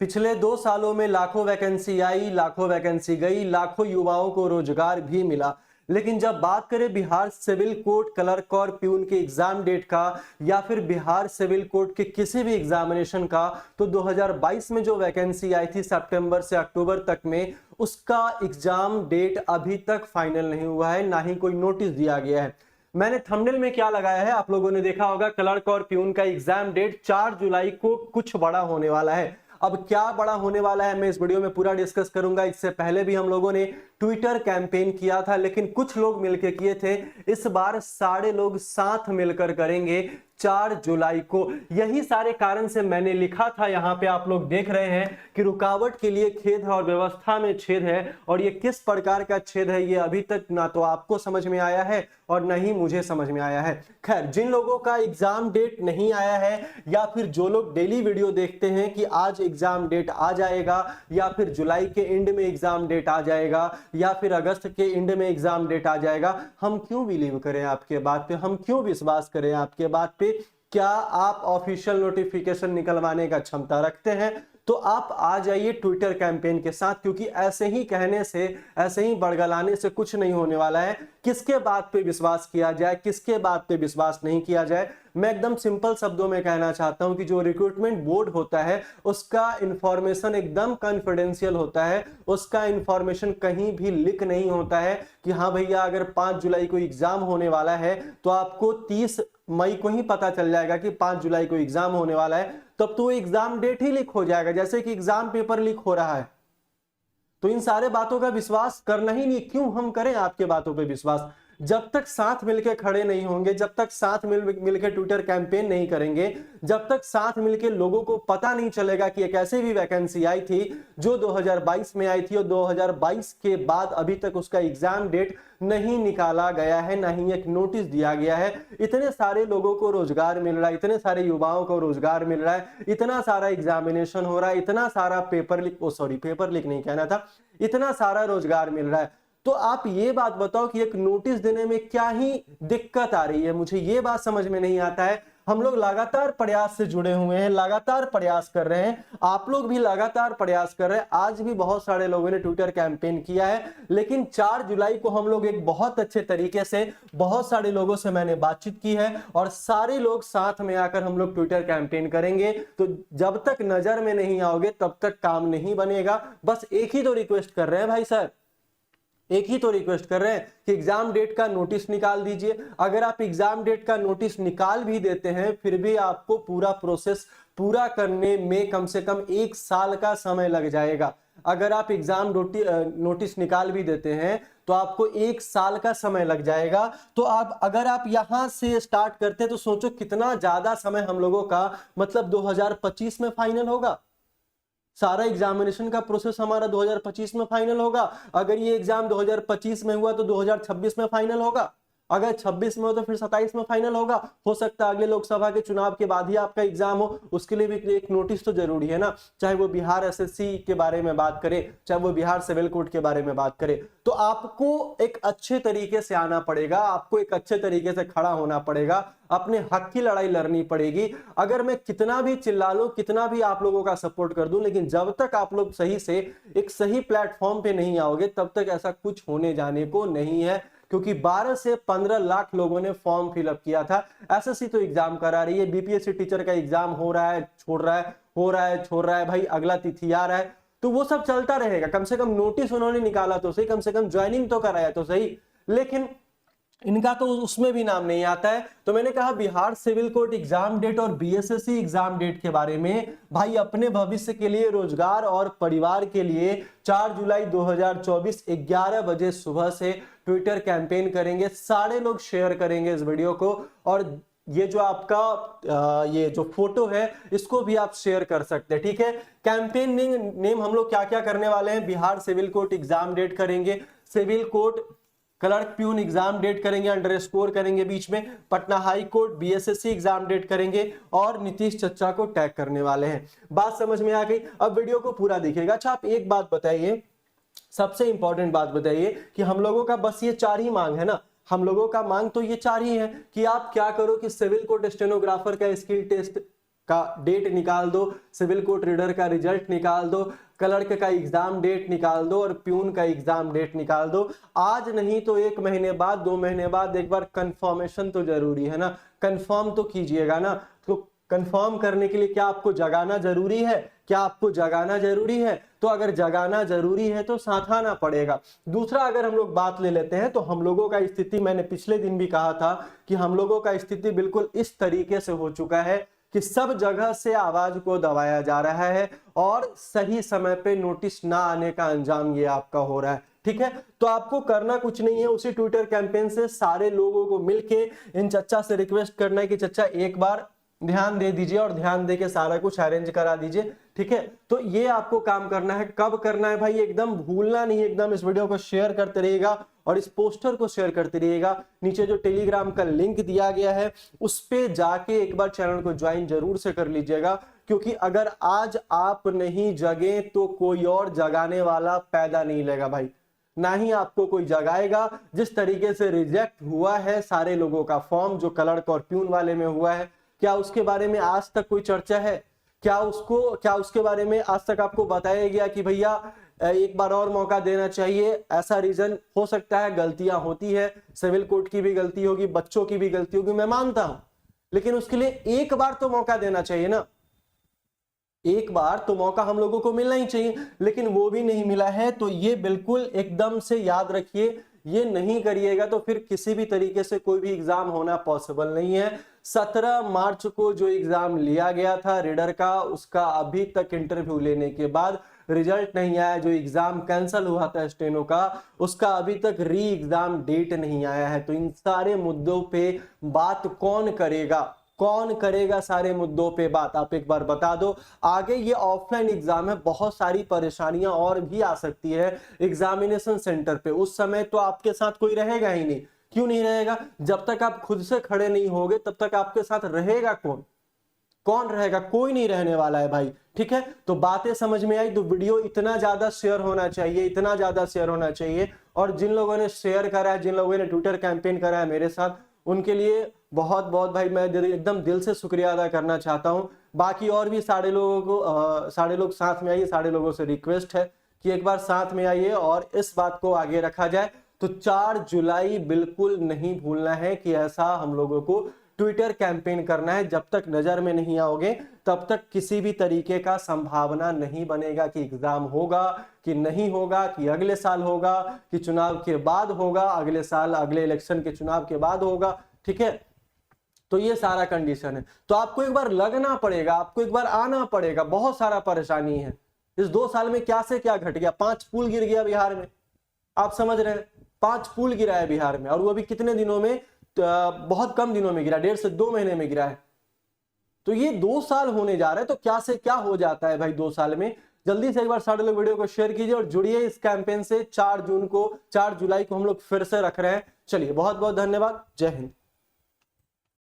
पिछले 2 सालों में लाखों वैकेंसी आई, लाखों वैकेंसी गई, लाखों युवाओं को रोजगार भी मिला। लेकिन जब बात करें बिहार सिविल कोर्ट क्लर्क और प्यून के एग्जाम डेट का या फिर बिहार सिविल कोर्ट के किसी भी एग्जामिनेशन का, तो 2022 में जो वैकेंसी आई थी सितंबर से अक्टूबर तक में, उसका एग्जाम डेट अभी तक फाइनल नहीं हुआ है, ना ही कोई नोटिस दिया गया है। मैंने थंबनेल में क्या लगाया है आप लोगों ने देखा होगा, क्लर्क और प्यून का एग्जाम डेट 4 जुलाई को कुछ बड़ा होने वाला है। अब क्या बड़ा होने वाला है मैं इस वीडियो में पूरा डिस्कस करूंगा। इससे पहले भी हम लोगों ने ट्विटर कैंपेन किया था, लेकिन कुछ लोग मिलकर किए थे। इस बार सारे लोग साथ मिलकर करेंगे 4 जुलाई को। यही सारे कारण से मैंने लिखा था, यहाँ पे आप लोग देख रहे हैं कि रुकावट के लिए खेद है और व्यवस्था में छेद है, और ये किस प्रकार का छेद है ये अभी तक ना तो आपको समझ में आया है और न ही मुझे समझ में आया है। खैर, जिन लोगों का एग्जाम डेट नहीं आया है या फिर जो लोग डेली वीडियो देखते हैं कि आज एग्जाम डेट आ जाएगा या फिर जुलाई के एंड में एग्जाम डेट आ जाएगा या फिर अगस्त के एंड में एग्जाम डेट आ जाएगा, हम क्यों बिलीव करें आपके बात पे, हम क्यों विश्वास करें आपके बात पे? क्या आप ऑफिशियल नोटिफिकेशन निकलवाने का क्षमता रखते हैं? तो आप आ जाइए ट्विटर कैंपेन के साथ, क्योंकि ऐसे ही कहने से, ऐसे ही बड़गलाने से कुछ नहीं होने वाला है। किसके बात पे विश्वास किया जाए, किसके बात पे विश्वास नहीं किया जाए, मैं एकदम सिंपल शब्दों में कहना चाहता हूं कि जो रिक्रूटमेंट बोर्ड होता है उसका इंफॉर्मेशन एकदम कॉन्फिडेंशियल होता है। उसका इंफॉर्मेशन कहीं भी लीक नहीं होता है कि हाँ भैया अगर 5 जुलाई को एग्जाम होने वाला है तो आपको 30 मई को ही पता चल जाएगा कि 5 जुलाई को एग्जाम होने वाला है, तब तो एग्जाम डेट ही लीक हो जाएगा, जैसे कि एग्जाम पेपर लीक हो रहा है। तो इन सारे बातों का विश्वास करना ही नहीं, क्यों हम करें आपके बातों पे विश्वास? जब तक साथ मिलके खड़े नहीं होंगे, जब तक साथ मिलके ट्विटर कैंपेन नहीं करेंगे, जब तक साथ मिलके लोगों को पता नहीं चलेगा कि एक ऐसी भी वैकेंसी आई थी जो 2022 में आई थी और 2022 के बाद अभी तक उसका एग्जाम डेट नहीं निकाला गया है, ना ही एक नोटिस दिया गया है। इतने सारे लोगों को रोजगार मिल रहा है, इतने सारे युवाओं को रोजगार मिल रहा है, इतना सारा एग्जामिनेशन हो रहा है, इतना सारा पेपर लीक नहीं कहना था, इतना सारा रोजगार मिल रहा है। तो आप ये बात बताओ कि एक नोटिस देने में क्या ही दिक्कत आ रही है? मुझे ये बात समझ में नहीं आता है। हम लोग लगातार प्रयास से जुड़े हुए हैं, लगातार प्रयास कर रहे हैं, आप लोग भी लगातार प्रयास कर रहे हैं। आज भी बहुत सारे लोगों ने ट्विटर कैंपेन किया है, लेकिन 4 जुलाई को हम लोग एक बहुत अच्छे तरीके से, बहुत सारे लोगों से मैंने बातचीत की है और सारे लोग साथ में आकर हम लोग ट्विटर कैंपेन करेंगे। तो जब तक नजर में नहीं आओगे तब तक काम नहीं बनेगा। बस एक ही तो रिक्वेस्ट कर रहे हैं भाई सर, एक ही तो रिक्वेस्ट कर रहे हैं कि एग्जाम डेट का नोटिस निकाल दीजिए। अगर आप एग्जाम डेट का नोटिस निकाल भी देते हैं फिर भी आपको पूरा प्रोसेस पूरा करने में कम से कम 1 साल का समय लग जाएगा। अगर आप एग्जाम नोटिस निकाल भी देते हैं तो आपको 1 साल का समय लग जाएगा। तो अगर आप यहां से स्टार्ट करते तो सोचो कितना ज्यादा समय हम लोगों का, मतलब 2025 में फाइनल होगा। सारा एग्जामिनेशन का प्रोसेस हमारा 2025 में फाइनल होगा। अगर ये एग्जाम 2025 में हुआ तो 2026 में फाइनल होगा, अगर 26 में हो तो फिर 27 में फाइनल होगा। हो सकता है अगले लोकसभा के चुनाव के बाद ही आपका एग्जाम हो, उसके लिए भी एक नोटिस तो जरूरी है ना। चाहे वो बिहार एसएससी के बारे में बात करे, चाहे वो बिहार सिविल कोर्ट के बारे में बात करे, तो आपको एक अच्छे तरीके से आना पड़ेगा, आपको एक अच्छे तरीके से खड़ा होना पड़ेगा, अपने हक की लड़ाई लड़नी पड़ेगी। अगर मैं कितना भी चिल्ला लूं, कितना भी आप लोगों का सपोर्ट कर दूं, लेकिन जब तक आप लोग सही से एक सही प्लेटफॉर्म पे नहीं आओगे तब तक ऐसा कुछ होने जाने को नहीं है। क्योंकि 12 से 15 लाख लोगों ने फॉर्म फिलअप किया था। एसएससी तो एग्जाम करा रही है, बीपीएससी टीचर का एग्जाम हो रहा है, छोड़ रहा है, हो रहा है, छोड़ रहा है, भाई अगला तिथि आ रहा है, तो वो सब चलता रहेगा। कम से कम नोटिस उन्होंने निकाला तो सही, कम से कम ज्वाइनिंग तो कराया तो सही, लेकिन इनका तो उसमें भी नाम नहीं आता है। तो मैंने कहा Bihar civil court exam date और बीएसएससी एग्जाम डेट के बारे में भाई अपने भविष्य के लिए, रोजगार और परिवार के लिए 4 जुलाई 2024 11 बजे सुबह से ट्विटर कैंपेन करेंगे। सारे लोग शेयर करेंगे इस वीडियो को, और ये जो आपका ये जो फोटो है इसको भी आप शेयर कर सकते हैं, ठीक है। कैंपेन नेम हम लोग क्या क्या करने वाले हैं? Bihar civil court exam date करेंगे, civil court clerk peon exam date करेंगे, अंडरस्कोर करेंगे बीच में, Patna high court BSSC exam date करेंगे और नीतीश चच्चा को टैग करने वाले हैं। बात समझ में आ गई? अब वीडियो को पूरा देखिएगा। अच्छा, आप एक बात बताइए, सबसे इंपॉर्टेंट बात बताइए कि हम लोगों का बस ये 4 ही मांग है ना, हम लोगों का मांग तो ये 4 ही है कि आप क्या करो कि सिविल कोर्ट स्टेनोग्राफर का स्किल टेस्ट का डेट निकाल दो, सिविल कोर्ट रीडर का रिजल्ट निकाल दो, क्लर्क का एग्जाम डेट निकाल दो और प्यून का एग्जाम डेट निकाल दो। आज नहीं तो 1 महीने बाद, 2 महीने बाद एक बार कंफर्मेशन तो जरूरी है ना, कंफर्म तो कीजिएगा ना। तो कंफर्म करने के लिए क्या आपको जगाना जरूरी है? क्या आपको जगाना जरूरी है? तो अगर जगाना जरूरी है तो साथ आना पड़ेगा। दूसरा, अगर हम लोग बात ले लेते हैं तो हम लोगों का स्थिति, मैंने पिछले दिन भी कहा था कि हम लोगों का स्थिति बिल्कुल इस तरीके से हो चुका है कि सब जगह से आवाज को दबाया जा रहा है और सही समय पे नोटिस ना आने का अंजाम ये आपका हो रहा है। ठीक है, तो आपको करना कुछ नहीं है, उसी ट्विटर कैंपेन से सारे लोगों को मिलके इन चच्चा से रिक्वेस्ट करना है कि चच्चा एक बार ध्यान दे दीजिए और ध्यान दे के सारा कुछ अरेंज करा दीजिए। ठीक है, तो ये आपको काम करना है। कब करना है भाई? एकदम भूलना नहीं, एकदम इस वीडियो को शेयर करते रहिएगा और इस पोस्टर को शेयर करते रहिएगा। नीचे जो टेलीग्राम का लिंक दिया गया है उस पे जाके एक बार चैनल को ज्वाइन जरूर से कर लीजिएगा, क्योंकि अगर आज आप नहीं जगे तो कोई और जगाने वाला पैदा नहीं लेगा भाई, ना ही आपको कोई जगाएगा। जिस तरीके से रिजेक्ट हुआ है सारे लोगों का फॉर्म, जो क्लर्क और प्यून वाले में हुआ है, क्या उसके बारे में आज तक कोई चर्चा है? क्या उसके बारे में आज तक आपको बताया गया कि भैया एक बार और मौका देना चाहिए? ऐसा रीजन हो सकता है, गलतियां होती है, सिविल कोर्ट की भी गलती होगी, बच्चों की भी गलती होगी, मैं मानता हूं, लेकिन उसके लिए एक बार तो मौका देना चाहिए ना। एक बार तो मौका हम लोगों को मिलना ही चाहिए, लेकिन वो भी नहीं मिला है। तो ये बिल्कुल एकदम से याद रखिए, ये नहीं करिएगा तो फिर किसी भी तरीके से कोई भी एग्जाम होना पॉसिबल नहीं है। 17 मार्च को जो एग्जाम लिया गया था रीडर का, उसका अभी तक इंटरव्यू लेने के बाद रिजल्ट नहीं आया। जो एग्जाम कैंसिल हुआ था स्टेनो का, उसका अभी तक री एग्जाम डेट नहीं आया है। तो इन सारे मुद्दों पे बात कौन करेगा? कौन करेगा सारे मुद्दों पे बात? आप एक बार बता दो। आगे ये ऑफलाइन एग्जाम है, बहुत सारी परेशानियां और भी आ सकती है एग्जामिनेशन सेंटर पे। उस समय तो आपके साथ कोई रहेगा ही नहीं। क्यों नहीं रहेगा? जब तक आप खुद से खड़े नहीं होगे तब तक आपके साथ रहेगा कौन? कौन रहेगा? कोई नहीं रहने वाला है भाई। ठीक है, तो बातें समझ में आई तो वीडियो इतना ज्यादा शेयर होना चाहिए, इतना ज्यादा शेयर होना चाहिए। और जिन लोगों ने शेयर करा है, जिन लोगों ने ट्विटर कैंपेन करा है मेरे साथ, उनके लिए बहुत बहुत भाई मैं एकदम दिल से शुक्रिया अदा करना चाहता हूं। बाकी और भी सारे लोगों को सारे लोग साथ में आइए, सारे लोगों से रिक्वेस्ट है कि एक बार साथ में आइए और इस बात को आगे रखा जाए। तो 4 जुलाई बिल्कुल नहीं भूलना है कि ऐसा हम लोगों को ट्विटर कैंपेन करना है। जब तक नजर में नहीं आओगे तब तक किसी भी तरीके का संभावना नहीं बनेगा कि एग्जाम होगा कि नहीं होगा, कि अगले साल होगा, कि चुनाव के बाद होगा, अगले साल अगले इलेक्शन के चुनाव के बाद होगा। ठीक है, तो ये सारा कंडीशन है। तो आपको एक बार लगना पड़ेगा, आपको एक बार आना पड़ेगा। बहुत सारा परेशानी है। इस 2 साल में क्या से क्या घट गया। 5 पुल गिर गया बिहार में, आप समझ रहे हैं? 5 पुल गिरा है बिहार में, और वो भी कितने दिनों में? बहुत कम दिनों में गिरा, 1.5 से 2 महीने में गिरा है। तो ये 2 साल होने जा रहे हैं, तो क्या से क्या हो जाता है भाई 2 साल में। जल्दी से एक बार सारे लोग वीडियो को शेयर कीजिए और जुड़िए इस कैंपेन से। 4 जुलाई को हम लोग फिर से रख रहे हैं। चलिए, बहुत बहुत धन्यवाद। जय हिंद।